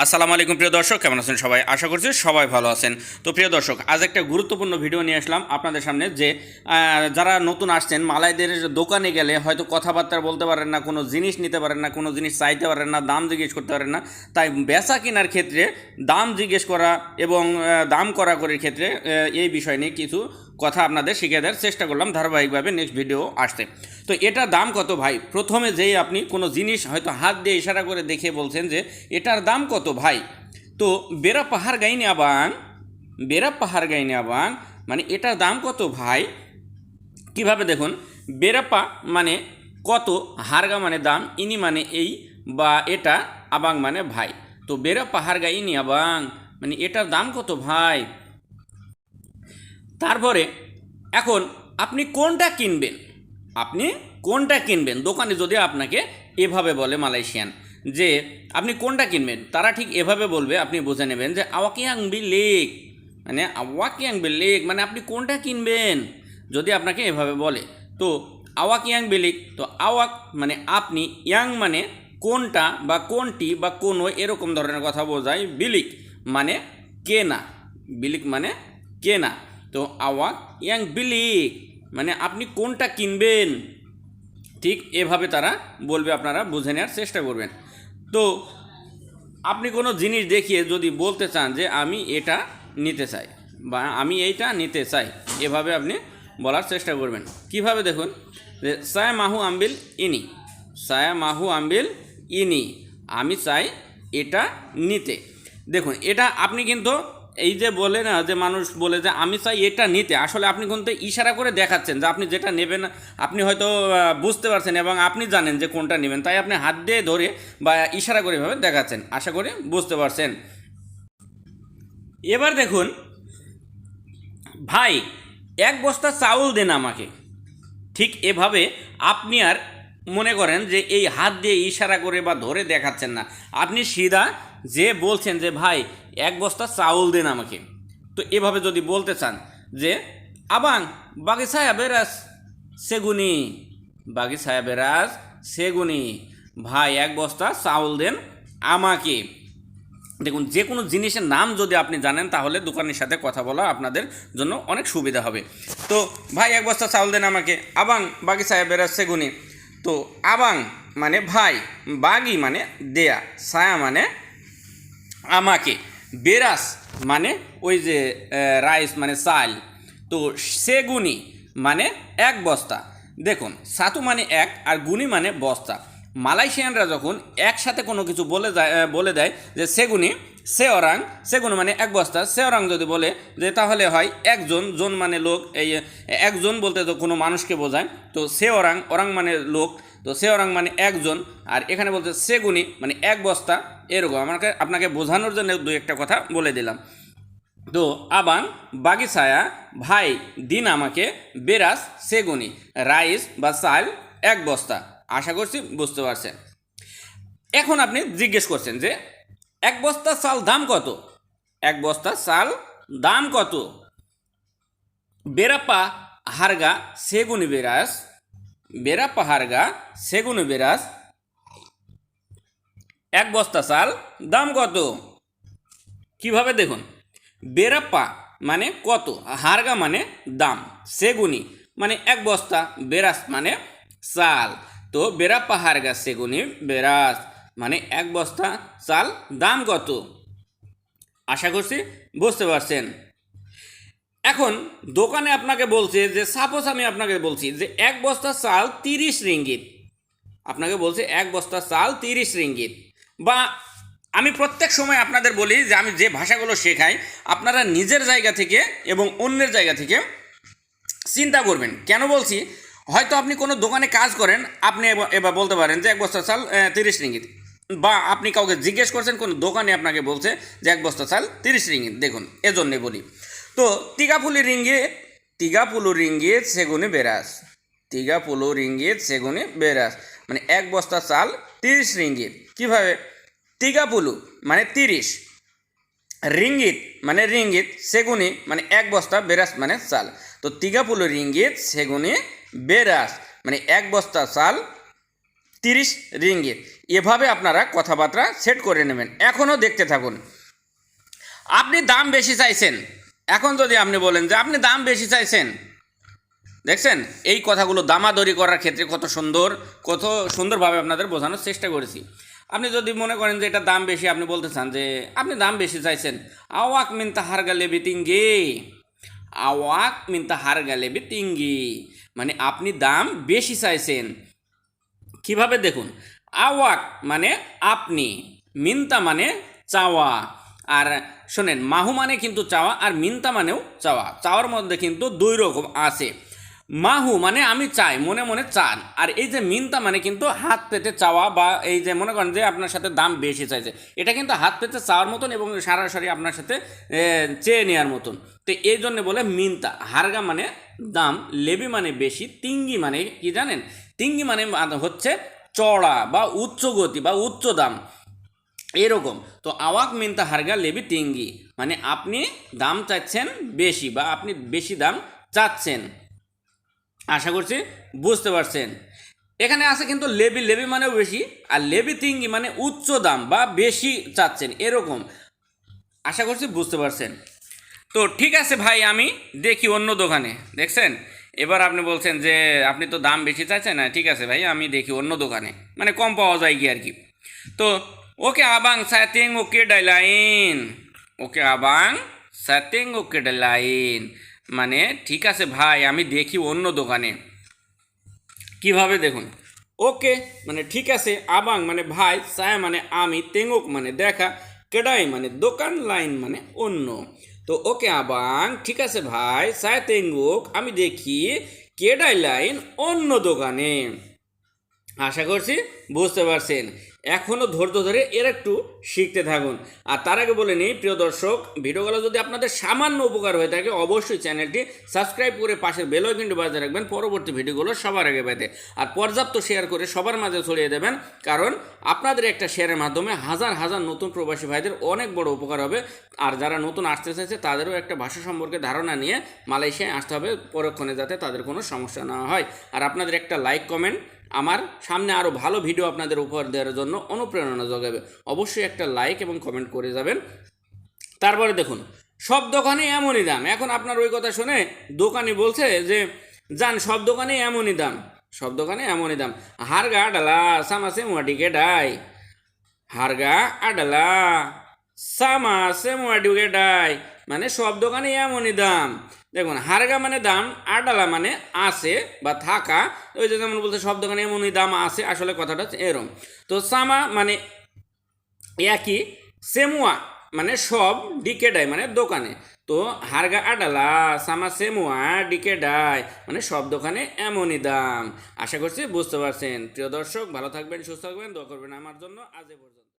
আসসালামু আলাইকুম প্রিয় দর্শক, কেমন আছেন সবাই? আশা করছি সবাই ভালো আছেন। তো প্রিয় দর্শক, আজ একটা গুরুত্বপূর্ণ ভিডিও নিয়ে আসলাম আপনাদের সামনে যে যারা নতুন আসছেন, মালাইদের দোকানে গেলে হয়তো কথাবার্তা বলতে পারেন না, কোনো জিনিস নিতে পারেন না, কোনো জিনিস চাইতে পারেন না, দাম জিজ্ঞেস করতে পারেন না। তাই বেচা কেনার ক্ষেত্রে দাম জিজ্ঞেস করা এবং দাম করাকরির ক্ষেত্রে এই বিষয় নিয়ে কিছু কথা আপনাদের শিখিয়ে দেওয়ার চেষ্টা করলাম ধারাবাহিকভাবে নেক্সট ভিডিও আসতে। তো এটার দাম কত ভাই? প্রথমে যেই আপনি কোনো জিনিস হয়তো হাত দিয়ে ইশারা করে দেখে বলছেন যে এটার দাম কত ভাই, তো বেরা পাহাড় গাইনে আবাং, বেরা পাহাড় গাইনে আবাং মানে এটার দাম কত ভাই। কিভাবে দেখুন, বেরাপা মানে কত, হারগা মানে দাম, ইনি মানে এই বা এটা, আবাং মানে ভাই। তো বেরা পাহাড় গা ইনি আবাং মানে এটার দাম কত ভাই। তারপরে এখন আপনি কোনটা কিনবেন, আপনি কোনটা কিনবেন দোকানে যদি আপনাকে এভাবে বলে মালয়েশিয়ান যে আপনি কোনটা কিনবেন, তারা ঠিক এভাবে বলবে, আপনি বুঝে নেবেন যে আওয়াকিয়াং বিলেক, মানে আওয়াকিয়াং বিলেক মানে আপনি কোনটা কিনবেন যদি আপনাকে এভাবে বলে। তো আওয়াকিয়াং বিলিক, তো আওয়াক মানে আপনি, ইয়াং মানে কোনটা বা কোনটি বা কোনো এরকম ধরনের কথা বোঝায়। বিলিক মানে কেনা, বিলিক মানে কেনা। তো আওয়াক ইয়াং বিলিক মানে আপনি কোনটা কিনবেন, ঠিক এভাবে তারা বলবে, আপনারা বুঝে নেওয়ার চেষ্টা করবেন। তো আপনি কোনো জিনিস দেখিয়ে যদি বলতে চান যে আমি এটা নিতে চাই বা আমি এইটা নিতে চাই, এভাবে আপনি বলার চেষ্টা করবেন। কিভাবে দেখুন, যে সায়া মাহু আম্বিল ইনি, সায়া মাহু আম্বিল ইনি, আমি চাই এটা নিতে। দেখুন, এটা আপনি কিন্তু এই যে বলে না যে মানুষ বলে যে আমি চাই এটা নিতে, আসলে আপনি কিন্তু ইশারা করে দেখাচ্ছেন যে আপনি যেটা নেবেন আপনি হয়তো বুঝতে পারছেন এবং আপনি জানেন যে কোনটা নেবেন, তাই আপনি হাত দিয়ে ধরে বা ইশারা করে এভাবে দেখাচ্ছেন। আশা করি বুঝতে পারছেন। এবার দেখুন, ভাই এক বস্তা চাউল দেন আমাকে, ঠিক এভাবে আপনি আর মনে করেন যে এই হাত দিয়ে ইশারা করে বা ধরে দেখাচ্ছেন না, আপনি সিধা যে বলছেন যে ভাই এক বস্তা চাউল দেন আমাকে। তো এভাবে যদি বলতে চান যে আবাং বাকি ছায়া বেরাস সেগুনি, বাকি ছায়া বেরাস সেগুনি, ভাই এক বস্তা চাউল দেন আমাকে। দেখুন, যে কোনো জিনিসের নাম যদি আপনি জানেন তাহলে দোকানের সাথে কথা বলা আপনাদের জন্য অনেক সুবিধা হবে। তো ভাই এক বস্তা চাউল দেন আমাকে, আবাং বাগি ছায়া বেরাচ্ছে গুনি। তো আবাং মানে ভাই, বাগি মানে দেয়া, ছায়া মানে আমাকে, বেরাস মানে ওই যে রাইস মানে চাল, তো সেগুনি মানে এক বস্তা। দেখুন, সাতু মানে এক আর গুনি মানে বস্তা। মালয়েশিয়ানরা যখন একসাথে কোনো কিছু বলে দেয় যে সেগুনি, সে অরাং, সেগুনি মানে এক বস্তা, সে অরাং যদি বলে যে তাহলে হয় একজন, জন মানে লোক, এই একজন বলতে তো কোনো মানুষকে বোঝায়। তো সে অরাং, অরাং মানে লোক, তো সে অরাং মানে একজন, আর এখানে বলতে সেগুনি মানে এক বস্তা। এরকম আপনাকে বোঝানোর জন্য দু একটা কথা বলে দিলাম। তো আবাং বাগিছায়া ভাই দিন আমাকে বেরাস সেগুনি, রাইস বা চাল এক বস্তা। আশা করছি বুঝতে পারছেন। এখন আপনি জিজ্ঞেস করছেন যে এক বস্তা চাল দাম কত, এক বস্তা চাল দাম কত। বেরাপ্পা হারগা সেগুনি বেরাস, বেরাপ্পা হারগা সেগুনি বেরাস, এক বস্তা চাল দাম কত। কিভাবে দেখুন, বেরাপ্পা মানে কত, হারগা মানে দাম, সেগুনি মানে এক বস্তা, বেরাস মানে চাল। তো বেরাপ্পা হারগা সেগুনি বেরাস মানে এক বস্তা চাল দাম কত। আশা করছি বুঝতে পারছেন। এখন দোকানে আপনাকে বলছে যে সাপোজ আমি আপনাকে বলছি যে এক বস্তা চাল 30 রিঙ্গিত, আপনাকে বলছে এক বস্তা চাল 30 রিঙ্গিত। বা আমি প্রত্যেক সময় আপনাদের বলি যে আমি যে ভাষাগুলো শেখাই আপনারা নিজের জায়গা থেকে এবং অন্যের জায়গা থেকে চিন্তা করবেন। কেন বলছি, হয়তো আপনি কোনো দোকানে কাজ করেন, আপনি এবার বলতে পারেন যে এক বস্তা চাল 30 রিঙ্গিত, বা আপনি কাউকে জিজ্ঞেস করছেন কোনো দোকানে আপনাকে বলছে যে এক বস্তা চাল 30 রিঙ্গিত। দেখুন, এজন্যে বলি। তো 30 রিঙ্গিত সেগুনি বেরাস, 30 রিঙ্গিত সেগুনি বেরাস মানে এক বস্তা চাল 30 রিঙ্গিত। কীভাবে, 30 মানে 30, রিঙ্গিত মানে রিঙ্গিত, সেগুনি মানে এক বস্তা, বেরাস মানে চাল। তো 30 রিঙ্গিত সেগুনি বেরাস মানে এক বস্তা চাল 30 রিঙ্গিত। এভাবে আপনারা কথাবার্তা সেট করে নেবেন। এখনও দেখতে থাকুন। আপনি দাম বেশি চাইছেন, এখন যদি আপনি বলেন যে আপনি দাম বেশি চাইছেন, দেখছেন এই কথাগুলো দামাদরি করার ক্ষেত্রে কত সুন্দরভাবে আপনাদের বোঝানোর চেষ্টা করেছি। আপনি যদি মনে করেন যে এটা দাম বেশি, আপনি বলতে চান যে আপনি দাম বেশি চাইছেন, আওয়াক মিনতা হারগা লেবি তিঙ্গি, আওয়াক মিনতা হারগা লেবি তিঙ্গি, মানে আপনি দাম বেশি চাইছেন। কিভাবে দেখুন, আওয়াক মানে আপনি, মিনতা মানে চাওয়া, আর শোনেন মাহু মানে কিন্তু চাওয়া, আর মিনতা মানেও চাওয়া। চাওয়ার মধ্যে কিন্তু দুই রকম আছে। মাহু মানে আমি চাই, মনে মনে চান, আর এই যে মিনতা মানে কিন্তু হাত পেতে চাওয়া, বা এই যে মনে করেন যে আপনার সাথে দাম বেশি চাইছে, এটা কিন্তু হাত পেতে চাওয়ার মতন এবং সরাসরি আপনার সাথে চেয়ে নেওয়ার মতন। তো এই জন্য বলে মিনতা। হারগা মানে দাম, লেবি মানে বেশি, তিঙ্গি মানে কি জানেন, তিঙ্গি মানে হচ্ছে চড়া বা উচ্চ গতি বা উচ্চ দাম, এরকম। তো আওয়াক মিনতা হারগা লেবি তিঙ্গি মানে আপনি দাম চাচ্ছেন বেশি, বা আপনি বেশি দাম চাচ্ছেন। আশা করছি বুঝতে পারছেন। এখানে আছে কিন্তু লেবি, লেবি মানেও বেশি, আর লেবি তিঙ্গি মানে উচ্চ দাম বা বেশি চাচ্ছেন, এরকম। আশা করছি বুঝতে পারছেন। তো ঠিক আছে ভাই, আমি দেখি অন্য দোকানে। দেখছেন, এবার আপনি বলছেন যে আপনি তো দাম বেশি চাইছেন না, ঠিক আছে ভাই আমি দেখি অন্য দোকানে, মানে কম পাওয়া যায় কি আর কি। তো ওকে আবাং সাতিং ওকে ডাইলাইন, ওকে আবাং সাতিং ওকে ডাইলাইন, মানে ঠিক আছে ভাই আমি দেখি অন্য দোকানে। কিভাবে দেখুন, ওকে মানে ঠিক আছে, আবাং মানে ভাই, সায় মানে আমি, তেঙ্গুক মানে দেখা, কেডাই মানে দোকান, লাইন মানে অন্য। তো ওকে আবাং ঠিক আছে ভাই, সায় তেঙ্গুক আমি দেখি, কেডাই লাইন অন্য দোকানে। আশা করছি বুঝতে পারছেন। এখনও ধৈর্য ধরে এর একটু শিখতে থাকুন। আর তার আগে বলে নিই প্রিয় দর্শক, ভিডিওগুলো যদি আপনাদের সামান্য উপকার হয়ে থাকে অবশ্যই চ্যানেলটি সাবস্ক্রাইব করে পাশের বেল আইকনটি বাজিয়ে রাখবেন পরবর্তী ভিডিওগুলো সবার আগে পেতে। আর পর্যাপ্ত শেয়ার করে সবার মাঝে ছড়িয়ে দেবেন, কারণ আপনাদের একটা শেয়ারের মাধ্যমে হাজার হাজার নতুন প্রবাসী ভাইদের অনেক বড় উপকার হবে। আর যারা নতুন আসতে চাইছে তাদেরও একটা ভাষা সম্পর্কে ধারণা নিয়ে মালয়েশিয়ায় আসতে হবে পরক্ষণে, যাতে তাদের কোনো সমস্যা না হয়। আর আপনাদের একটা লাইক কমেন্ট আমার সামনে আরও ভালো ভিডিও আপনাদের উপহার দেওয়ার জন্য অনুপ্রেরণা যোগাবে। অবশ্যই একটা লাইক এবং কমেন্ট করে যাবেন। তারপরে দেখুন, সব দোকানে এমনই দাম। এখন আপনার ওই কথা শুনে দোকানি বলছে যে যান সব দোকানে এমনই দাম, সব দোকানে এমনই দাম। হারগা ডালা সামাসে মুয়াটিকে ডাই, হারগা আডালা সামাসে মুয়াটিকে ডাই, মানে সব দোকানে এমনই দাম। দেখুন, হারগা মানে দাম, আডালা মানে আছে বা থাকা। ওই যে যেমন বলতে সব দোকানে এমনই দাম আছে, আসলে কথাটা হচ্ছে এরম। তো সামা মানে একই, সেমুয়া মানে সব, ডিকেডাই মানে দোকানে। তো হারগা আডালা সামা সেমুয়া ডিকেডাই মানে সব দোকানে এমনই দাম। আশা করছি বুঝতে পারছেন। প্রিয় দর্শক ভালো থাকবেন, সুস্থ থাকবেন, দোয়া করবেন আমার জন্য। আজ এ পর্যন্ত।